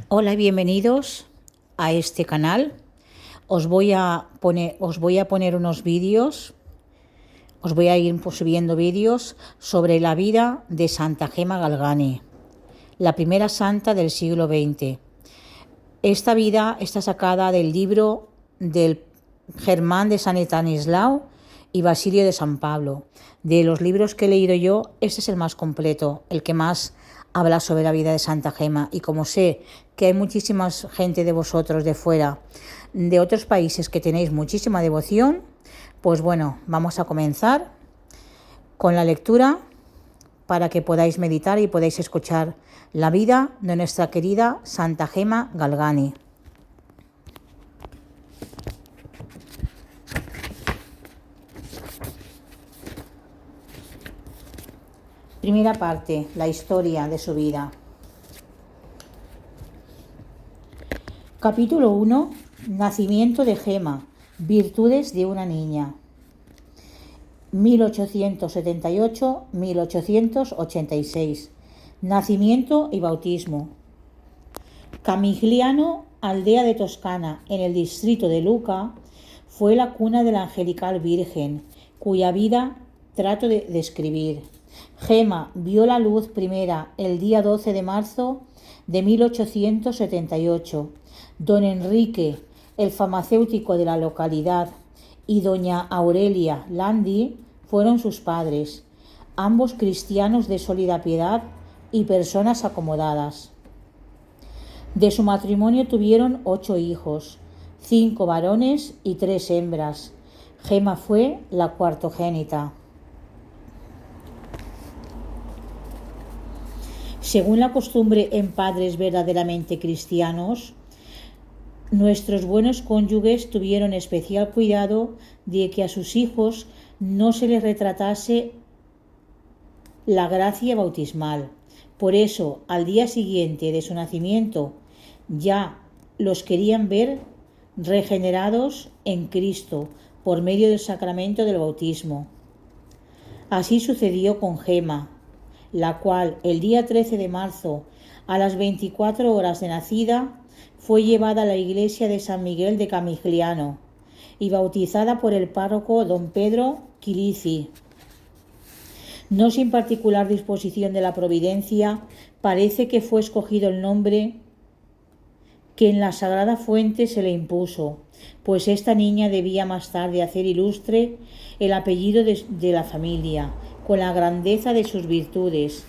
Hola y bienvenidos a este canal. Os voy a poner unos vídeos, os voy a ir subiendo vídeos sobre la vida de Santa Gema Galgani, la primera santa del siglo XX. Esta vida está sacada del libro del Germán de San Estanislao y Basilio de San Pablo. De los libros que he leído yo, este es el más completo, el que más habla sobre la vida de Santa Gema. Y como sé que hay muchísima gente de vosotros de fuera, de otros países, que tenéis muchísima devoción, pues bueno, vamos a comenzar con la lectura para que podáis meditar y podáis escuchar la vida de nuestra querida Santa Gema Galgani. Primera parte, la historia de su vida. Capítulo 1. Nacimiento de Gema. Virtudes de una niña. 1878-1886. Nacimiento y bautismo. Camigliano, aldea de Toscana, en el distrito de Lucca, fue la cuna de la angelical Virgen, cuya vida trato de describir. Gema vio la luz primera el día 12 de marzo de 1878. Don Enrique, el farmacéutico de la localidad, y doña Aurelia Landi fueron sus padres, ambos cristianos de sólida piedad y personas acomodadas. De su matrimonio tuvieron 8 hijos, 5 varones y 3 hembras. Gema fue la cuartogénita. Según la costumbre en padres verdaderamente cristianos, nuestros buenos cónyuges tuvieron especial cuidado de que a sus hijos no se les retratase la gracia bautismal. Por eso, al día siguiente de su nacimiento, ya los querían ver regenerados en Cristo por medio del sacramento del bautismo. Así sucedió con Gema, la cual el día 13 de marzo, a las 24 horas de nacida, fue llevada a la iglesia de San Miguel de Camigliano y bautizada por el párroco don Pedro Chirici. No sin particular disposición de la providencia, parece que fue escogido el nombre que en la sagrada fuente se le impuso, pues esta niña debía más tarde hacer ilustre el apellido de la familia, con la grandeza de sus virtudes,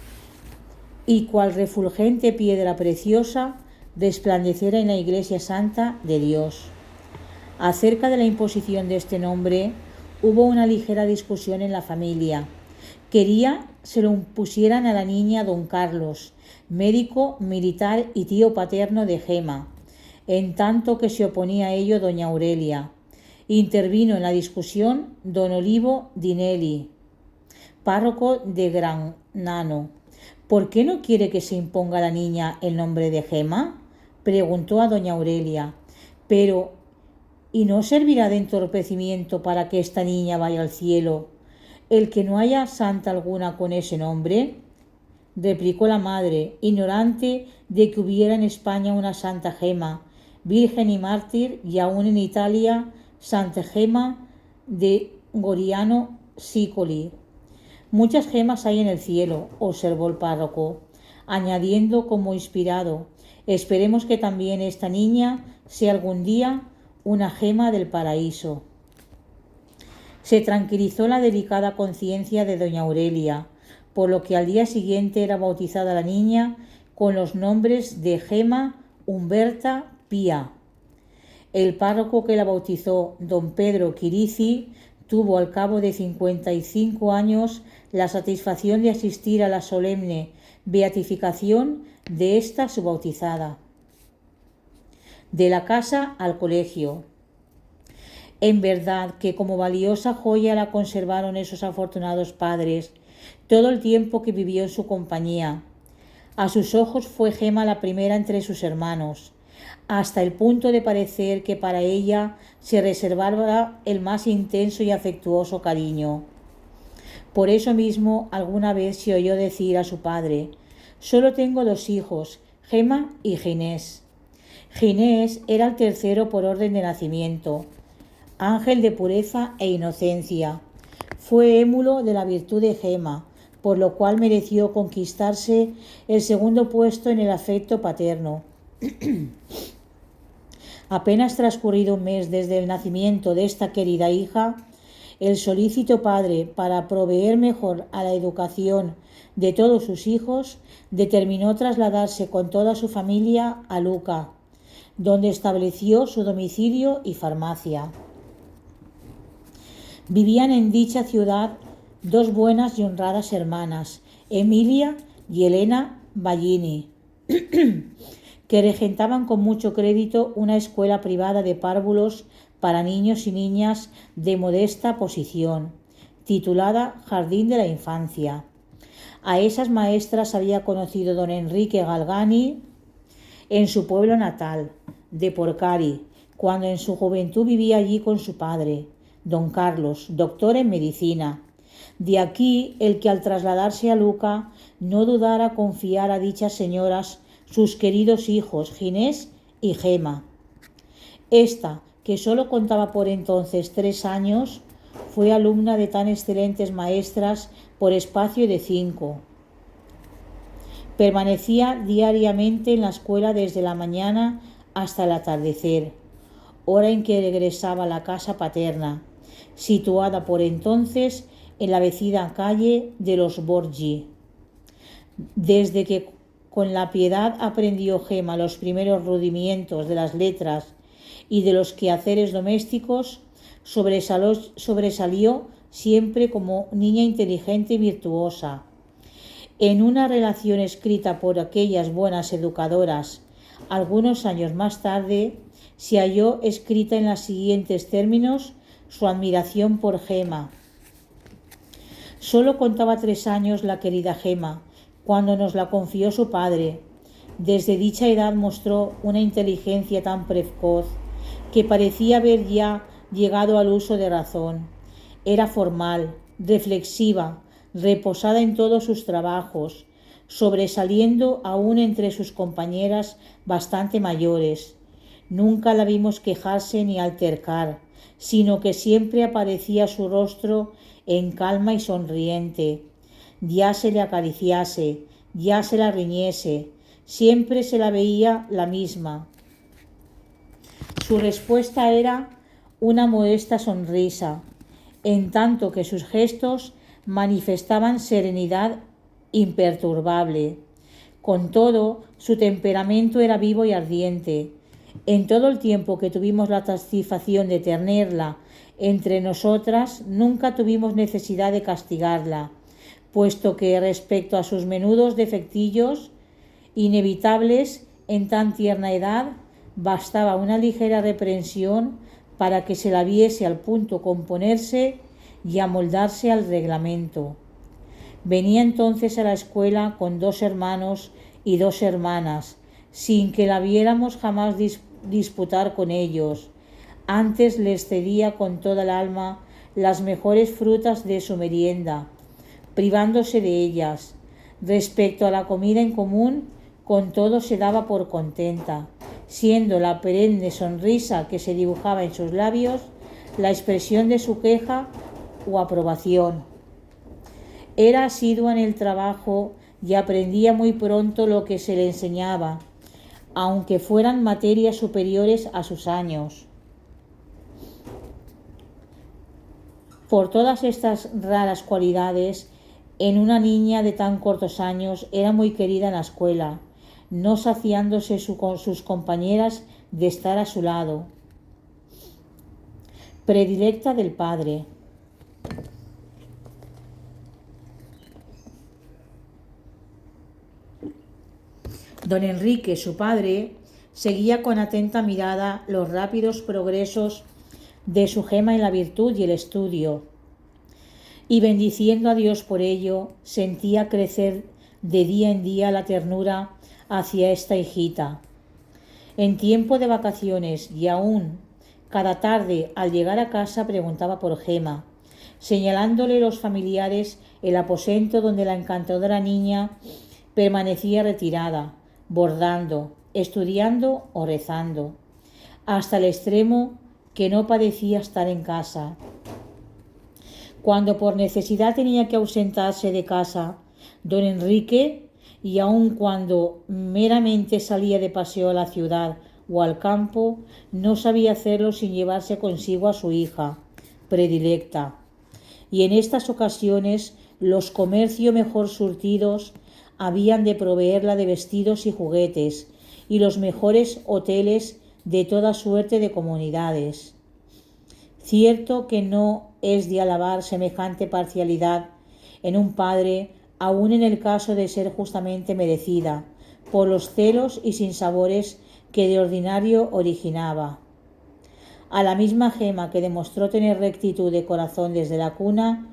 y cual refulgente piedra preciosa resplandeciera en la Iglesia Santa de Dios. Acerca de la imposición de este nombre hubo una ligera discusión en la familia. Quería se lo impusieran a la niña don Carlos, médico militar y tío paterno de Gema, en tanto que se oponía a ello doña Aurelia. Intervino en la discusión don Olivo Dinelli, párroco de Gragnano. ¿Por qué no quiere que se imponga a la niña el nombre de Gema?, preguntó a doña Aurelia. Pero, ¿y no servirá de entorpecimiento para que esta niña vaya al cielo el que no haya santa alguna con ese nombre?, replicó la madre, ignorante de que hubiera en España una Santa Gema, virgen y mártir, y aún en Italia Santa Gema de Goriano Sicoli. Muchas gemas hay en el cielo, observó el párroco, añadiendo como inspirado: esperemos que también esta niña sea algún día una gema del paraíso. Se tranquilizó la delicada conciencia de doña Aurelia, por lo que al día siguiente era bautizada la niña con los nombres de Gema Humberta Pía. El párroco que la bautizó, don Pedro Chirici, tuvo al cabo de 55 años la satisfacción de asistir a la solemne beatificación de esta su bautizada. De la casa al colegio. En verdad que como valiosa joya la conservaron esos afortunados padres todo el tiempo que vivió en su compañía. A sus ojos fue Gema la primera entre sus hermanos, hasta el punto de parecer que para ella se reservaba el más intenso y afectuoso cariño. Por eso mismo alguna vez se oyó decir a su padre: solo tengo 2 hijos, Gema y Ginés. Ginés era el tercero por orden de nacimiento, ángel de pureza e inocencia. Fue émulo de la virtud de Gema, por lo cual mereció conquistarse el segundo puesto en el afecto paterno. Apenas transcurrido un mes desde el nacimiento de esta querida hija, el solícito padre, para proveer mejor a la educación de todos sus hijos, determinó trasladarse con toda su familia a Lucca, donde estableció su domicilio y farmacia. Vivían en dicha ciudad dos buenas y honradas hermanas, Emilia y Elena Ballini, que regentaban con mucho crédito una escuela privada de párvulos para niños y niñas de modesta posición, titulada Jardín de la Infancia. A esas maestras había conocido don Enrique Galgani en su pueblo natal, de Porcari, cuando en su juventud vivía allí con su padre, don Carlos, doctor en medicina. De aquí el que al trasladarse a Lucca no dudara confiar a dichas señoras sus queridos hijos Ginés y Gema. Esta, que solo contaba por entonces 3 años, fue alumna de tan excelentes maestras por espacio de 5. Permanecía diariamente en la escuela desde la mañana hasta el atardecer, hora en que regresaba a la casa paterna, situada por entonces en la vecina calle de los Borgi. Desde que con la piedad aprendió Gema los primeros rudimientos de las letras y de los quehaceres domésticos, sobresalió siempre como niña inteligente y virtuosa. En una relación escrita por aquellas buenas educadoras, algunos años más tarde, se halló escrita en los siguientes términos su admiración por Gema. Solo contaba 3 años la querida Gema, cuando nos la confió su padre. Desde dicha edad mostró una inteligencia tan precoz que parecía haber ya llegado al uso de razón. Era formal, reflexiva, reposada en todos sus trabajos, sobresaliendo aún entre sus compañeras bastante mayores. Nunca la vimos quejarse ni altercar, sino que siempre aparecía su rostro en calma y sonriente. Ya se le acariciase, ya se la riñese, siempre se la veía la misma. Su respuesta era una modesta sonrisa, en tanto que sus gestos manifestaban serenidad imperturbable. Con todo, su temperamento era vivo y ardiente. En todo el tiempo que tuvimos la satisfacción de tenerla entre nosotras, nunca tuvimos necesidad de castigarla, puesto que respecto a sus menudos defectillos inevitables en tan tierna edad, bastaba una ligera reprensión para que se la viese al punto componerse y amoldarse al reglamento. Venía entonces a la escuela con 2 hermanos y 2 hermanas, sin que la viéramos jamás disputar con ellos. Antes les cedía con toda el alma las mejores frutas de su merienda, privándose de ellas. Respecto a la comida en común, con todo se daba por contenta, siendo la perenne sonrisa que se dibujaba en sus labios la expresión de su queja o aprobación. Era asidua en el trabajo y aprendía muy pronto lo que se le enseñaba, aunque fueran materias superiores a sus años. Por todas estas raras cualidades, en una niña de tan cortos años era muy querida en la escuela, no saciándose con sus compañeras de estar a su lado. Predilecta del padre. Don Enrique, su padre, seguía con atenta mirada los rápidos progresos de su Gema en la virtud y el estudio, y bendiciendo a Dios por ello, sentía crecer de día en día la ternura hacia esta hijita. En tiempo de vacaciones y aún cada tarde al llegar a casa preguntaba por Gema, señalándole los familiares el aposento donde la encantadora niña permanecía retirada, bordando, estudiando o rezando, hasta el extremo que no padecía estar en casa. Cuando por necesidad tenía que ausentarse de casa, don Enrique, y aun cuando meramente salía de paseo a la ciudad o al campo, no sabía hacerlo sin llevarse consigo a su hija predilecta. Y en estas ocasiones los comercios mejor surtidos habían de proveerla de vestidos y juguetes, y los mejores hoteles de toda suerte de comunidades. Cierto que no es de alabar semejante parcialidad en un padre, aun en el caso de ser justamente merecida, por los celos y sinsabores que de ordinario originaba. A la misma Gema, que demostró tener rectitud de corazón desde la cuna,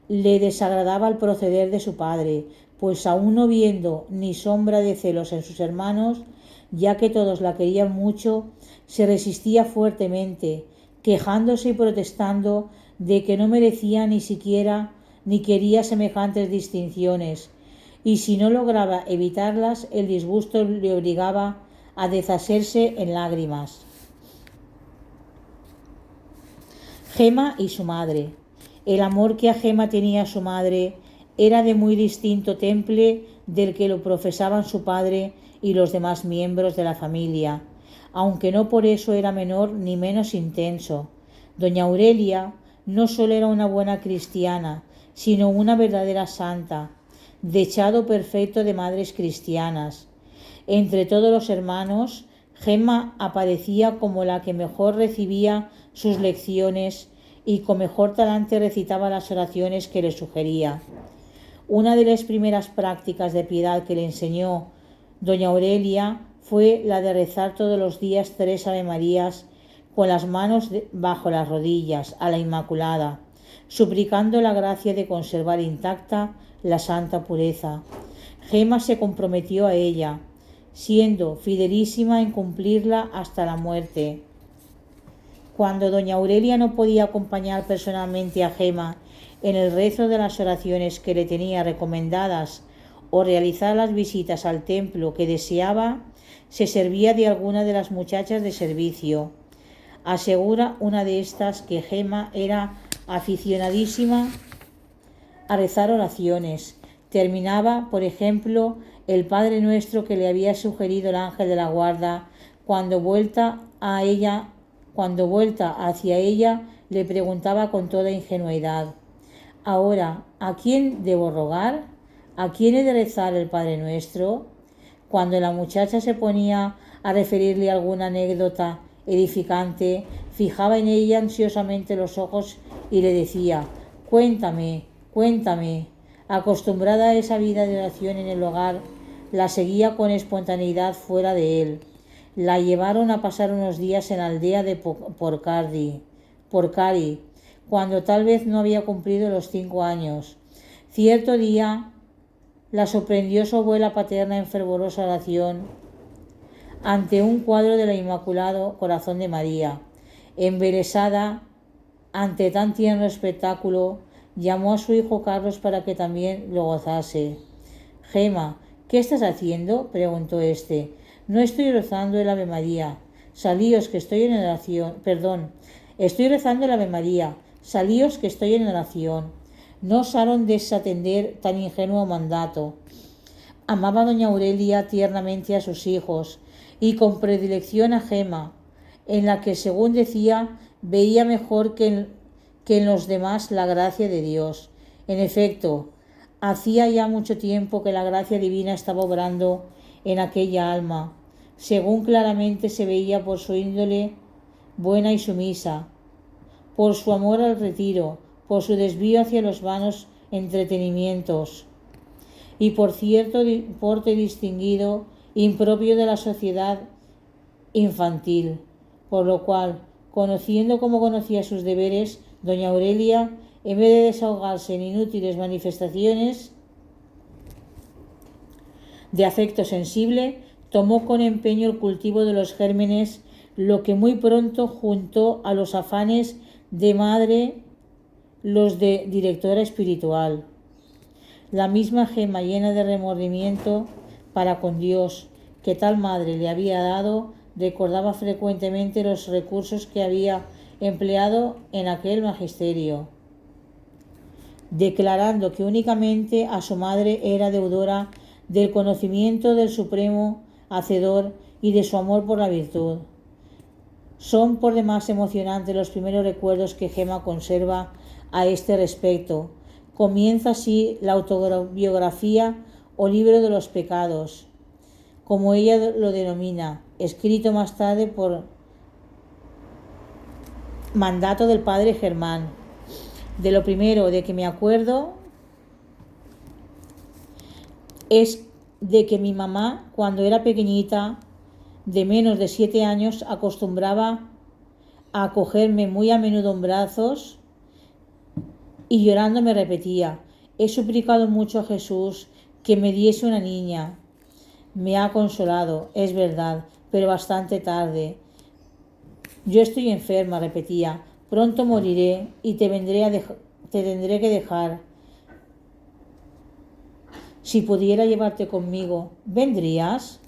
le desagradaba el proceder de su padre, pues aún no viendo ni sombra de celos en sus hermanos, ya que todos la querían mucho, se resistía fuertemente, quejándose y protestando de que no merecía ni siquiera ni quería semejantes distinciones, y si no lograba evitarlas, el disgusto le obligaba a deshacerse en lágrimas. Gema y su madre. El amor que a Gema tenía a su madre era de muy distinto temple del que lo profesaban su padre y los demás miembros de la familia, aunque no por eso era menor ni menos intenso. Doña Aurelia no solo era una buena cristiana, sino una verdadera santa, dechado perfecto de madres cristianas. Entre todos los hermanos, Gema aparecía como la que mejor recibía sus lecciones y con mejor talante recitaba las oraciones que le sugería. Una de las primeras prácticas de piedad que le enseñó doña Aurelia fue la de rezar todos los días 3 Avemarías con las manos bajo las rodillas a la Inmaculada, suplicando la gracia de conservar intacta la santa pureza. Gema se comprometió a ella, siendo fidelísima en cumplirla hasta la muerte. Cuando doña Aurelia no podía acompañar personalmente a Gema en el rezo de las oraciones que le tenía recomendadas o realizar las visitas al templo que deseaba, se servía de alguna de las muchachas de servicio. Asegura una de estas que Gema era aficionadísima a rezar oraciones. Terminaba, por ejemplo, el Padre Nuestro que le había sugerido el ángel de la guarda cuando vuelta hacia ella le preguntaba con toda ingenuidad: «Ahora, ¿a quién debo rogar? ¿A quién he de rezar el Padre Nuestro?». Cuando la muchacha se ponía a referirle alguna anécdota edificante, fijaba en ella ansiosamente los ojos y le decía: «Cuéntame, cuéntame». Acostumbrada a esa vida de oración en el hogar, la seguía con espontaneidad fuera de él. La llevaron a pasar unos días en la aldea de Porcari, cuando tal vez no había cumplido los 5 años. Cierto día la sorprendió su abuela paterna en fervorosa oración ante un cuadro del Inmaculado Corazón de María. Embelesada ante tan tierno espectáculo, llamó a su hijo Carlos para que también lo gozase. «Gema, ¿qué estás haciendo?», preguntó éste. «No estoy rezando el Ave María. Salíos que estoy en oración». «Estoy rezando el Ave María. Salíos que estoy en oración». No osaron desatender tan ingenuo mandato. Amaba doña Aurelia tiernamente a sus hijos y con predilección a Gema, en la que, según decía, veía mejor que en los demás la gracia de Dios. En efecto, hacía ya mucho tiempo que la gracia divina estaba obrando en aquella alma, según claramente se veía por su índole buena y sumisa, por su amor al retiro, por su desvío hacia los vanos entretenimientos y por cierto porte distinguido impropio de la sociedad infantil, por lo cual, conociendo como conocía sus deberes, doña Aurelia, en vez de desahogarse en inútiles manifestaciones de afecto sensible, tomó con empeño el cultivo de los gérmenes, lo que muy pronto juntó a los afanes de madre los de directora espiritual. La misma Gema, llena de remordimiento para con Dios, que tal madre le había dado, recordaba frecuentemente los recursos que había empleado en aquel magisterio, declarando que únicamente a su madre era deudora del conocimiento del Supremo Hacedor y de su amor por la virtud. Son por demás emocionantes los primeros recuerdos que Gemma conserva a este respecto. Comienza así la autobiografía o libro de los pecados, como ella lo denomina, escrito más tarde por mandato del padre Germán. De lo primero de que me acuerdo es de que mi mamá, cuando era pequeñita, de menos de 7 años, acostumbraba a cogerme muy a menudo en brazos y llorando me repetía: he suplicado mucho a Jesús que me diese una niña. Me ha consolado, es verdad, pero bastante tarde. Yo estoy enferma, repetía, pronto moriré y te tendré que dejar. Si pudiera llevarte conmigo, ¿vendrías?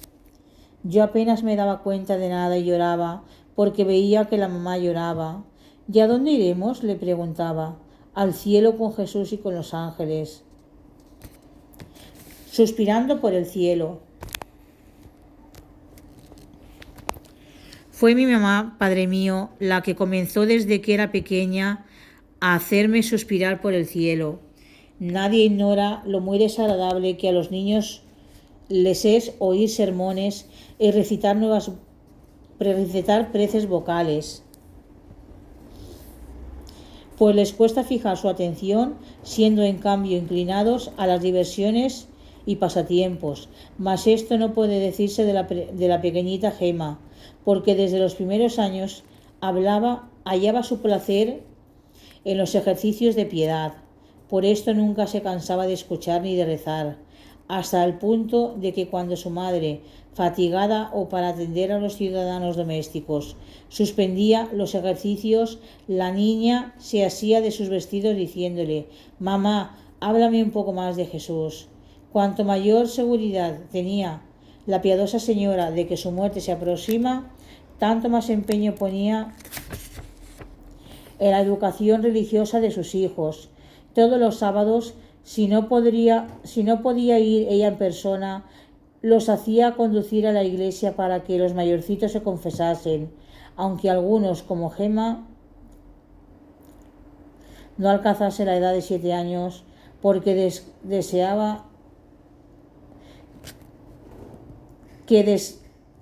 Yo apenas me daba cuenta de nada y lloraba, porque veía que la mamá lloraba. ¿Y a dónde iremos?, le preguntaba. Al cielo con Jesús y con los ángeles. Suspirando por el cielo. Fue mi mamá, padre mío, la que comenzó desde que era pequeña a hacerme suspirar por el cielo. Nadie ignora lo muy desagradable que a los niños les es oír sermones y recitar preces vocales, pues les cuesta fijar su atención, siendo en cambio inclinados a las diversiones y pasatiempos. Mas esto no puede decirse de la pequeñita Gemma, porque desde los primeros años hallaba su placer en los ejercicios de piedad. Por esto nunca se cansaba de escuchar ni de rezar, hasta el punto de que cuando su madre, fatigada o para atender a los ciudadanos domésticos, suspendía los ejercicios, la niña se asía de sus vestidos diciéndole: «Mamá, háblame un poco más de Jesús». Cuanto mayor seguridad tenía la piadosa señora de que su muerte se aproxima, tanto más empeño ponía en la educación religiosa de sus hijos. Todos los sábados, si no podía ir ella en persona, los hacía conducir a la iglesia para que los mayorcitos se confesasen, aunque algunos, como Gemma, no alcanzase la edad de 7 años, porque deseaba que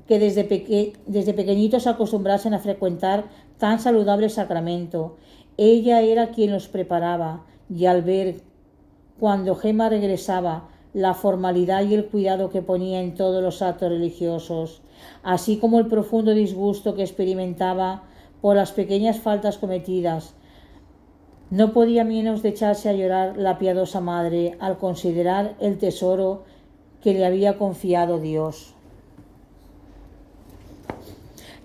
desde pequeñitos se acostumbrasen a frecuentar tan saludable sacramento. Ella era quien los preparaba, y al ver, cuando Gemma regresaba, la formalidad y el cuidado que ponía en todos los actos religiosos, así como el profundo disgusto que experimentaba por las pequeñas faltas cometidas, no podía menos de echarse a llorar la piadosa madre al considerar el tesoro que le había confiado Dios.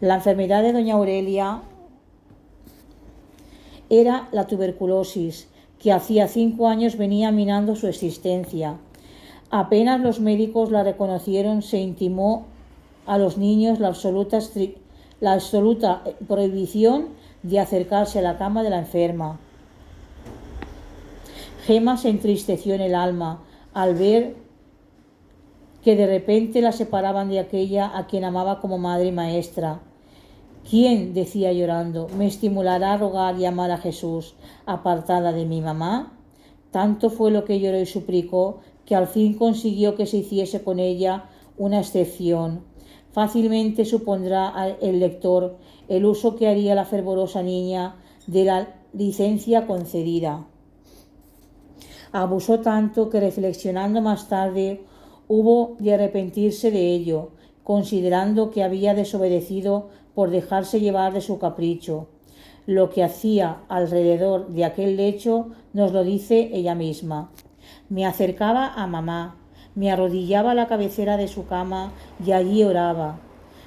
La enfermedad de doña Aurelia era la tuberculosis, que hacía 5 años venía minando su existencia. Apenas los médicos la reconocieron, se intimó a los niños la absoluta prohibición de acercarse a la cama de la enferma. Gemma se entristeció en el alma al ver que de repente la separaban de aquella a quien amaba como madre y maestra. ¿Quién, decía llorando, me estimulará a rogar y amar a Jesús, apartada de mi mamá? Tanto fue lo que lloró y suplicó, que al fin consiguió que se hiciese con ella una excepción. Fácilmente supondrá el lector el uso que haría la fervorosa niña de la licencia concedida. Abusó tanto que, reflexionando más tarde, hubo de arrepentirse de ello, considerando que había desobedecido por dejarse llevar de su capricho. Lo que hacía alrededor de aquel lecho nos lo dice ella misma. Me acercaba a mamá, me arrodillaba a la cabecera de su cama y allí oraba.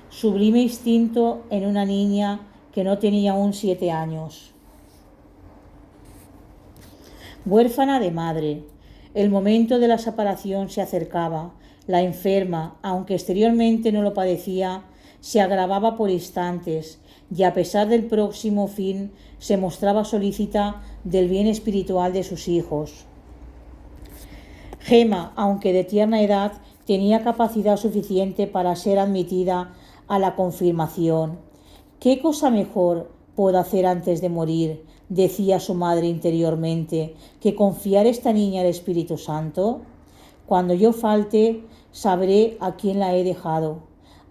Sublime instinto en una niña que no tenía aún 7 años. Huérfana de madre. El momento de la separación se acercaba. La enferma, aunque exteriormente no lo padecía, se agravaba por instantes y a pesar del próximo fin se mostraba solícita del bien espiritual de sus hijos. Gema, aunque de tierna edad, tenía capacidad suficiente para ser admitida a la confirmación. ¿Qué cosa mejor puedo hacer antes de morir?, decía su madre interiormente, ¿que confiar esta niña al Espíritu Santo? Cuando yo falte, sabré a quién la he dejado.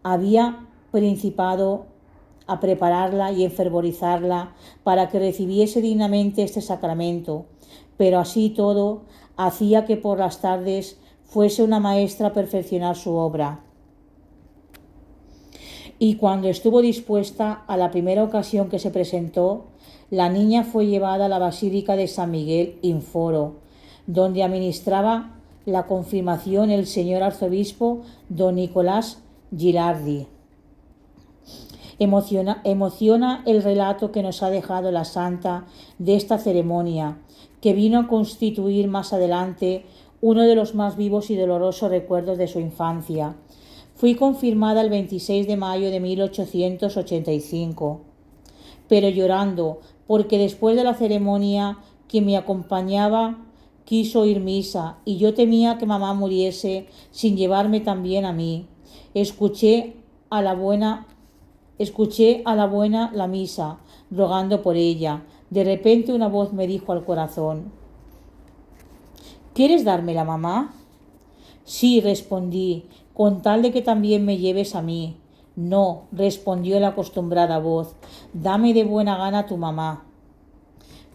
Había principado a prepararla y enfervorizarla para que recibiese dignamente este sacramento, pero así todo hacía que por las tardes fuese una maestra a perfeccionar su obra. Y cuando estuvo dispuesta, a la primera ocasión que se presentó, la niña fue llevada a la Basílica de San Miguel in Foro, donde administraba la confirmación el señor arzobispo don Nicolás Gilardi. Emociona el relato que nos ha dejado la santa de esta ceremonia, que vino a constituir más adelante uno de los más vivos y dolorosos recuerdos de su infancia. Fui confirmada el 26 de mayo de 1885, pero llorando, porque después de la ceremonia quien me acompañaba quiso oír misa y yo temía que mamá muriese sin llevarme también a mí. Escuché a la buena la misa, rogando por ella. De repente una voz me dijo al corazón: ¿quieres dármela, mamá? Sí, respondí, con tal de que también me lleves a mí. No, respondió la acostumbrada voz, dame de buena gana a tu mamá.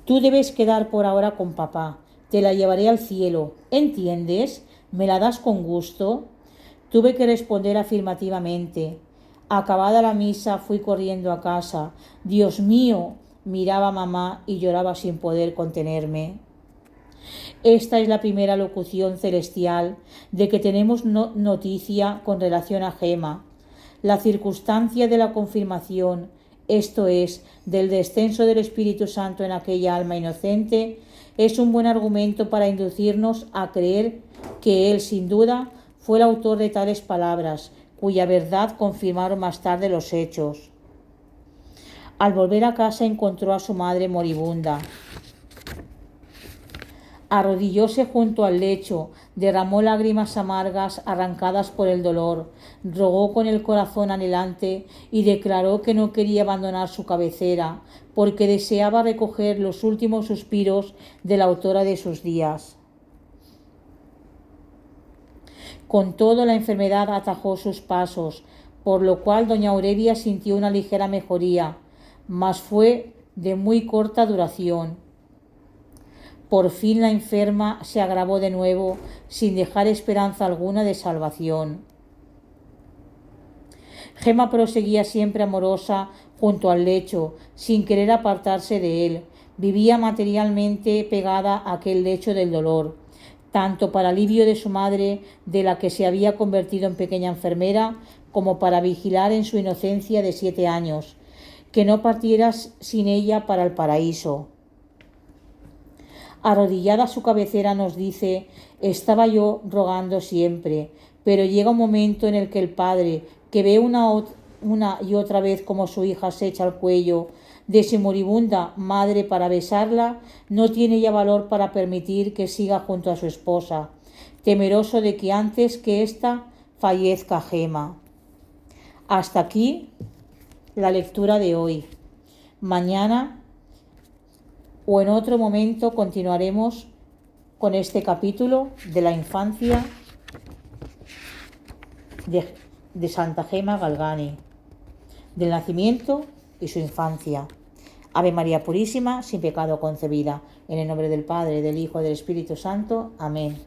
Tú debes quedar por ahora con papá, te la llevaré al cielo, ¿entiendes? ¿Me la das con gusto? Tuve que responder afirmativamente. Acabada la misa fui corriendo a casa. Dios mío, miraba a mamá y lloraba sin poder contenerme. Esta es la primera locución celestial de que tenemos noticia con relación a Gema. La circunstancia de la confirmación, esto es, del descenso del Espíritu Santo en aquella alma inocente, es un buen argumento para inducirnos a creer que él, sin duda, fue el autor de tales palabras, cuya verdad confirmaron más tarde los hechos. Al volver a casa encontró a su madre moribunda. Arrodillóse junto al lecho, derramó lágrimas amargas arrancadas por el dolor, rogó con el corazón anhelante y declaró que no quería abandonar su cabecera, porque deseaba recoger los últimos suspiros de la autora de sus días. Con todo, la enfermedad atajó sus pasos, por lo cual doña Aurelia sintió una ligera mejoría, mas fue de muy corta duración. Por fin la enferma se agravó de nuevo, sin dejar esperanza alguna de salvación. Gema proseguía siempre amorosa junto al lecho, sin querer apartarse de él. Vivía materialmente pegada a aquel lecho del dolor, tanto para alivio de su madre, de la que se había convertido en pequeña enfermera, como para vigilar en su inocencia de 7 años, que no partiera sin ella para el paraíso. Arrodillada a su cabecera nos dice: estaba yo rogando siempre, pero llega un momento en el que el padre, que ve una y otra vez como su hija se echa al cuello de su moribunda madre para besarla, no tiene ya valor para permitir que siga junto a su esposa, temeroso de que antes que ésta fallezca Gema. Hasta aquí la lectura de hoy. Mañana o en otro momento continuaremos con este capítulo de la infancia de Santa Gema Galgani, del nacimiento y su infancia. Ave María Purísima, sin pecado concebida. En el nombre del Padre, del Hijo y del Espíritu Santo. Amén.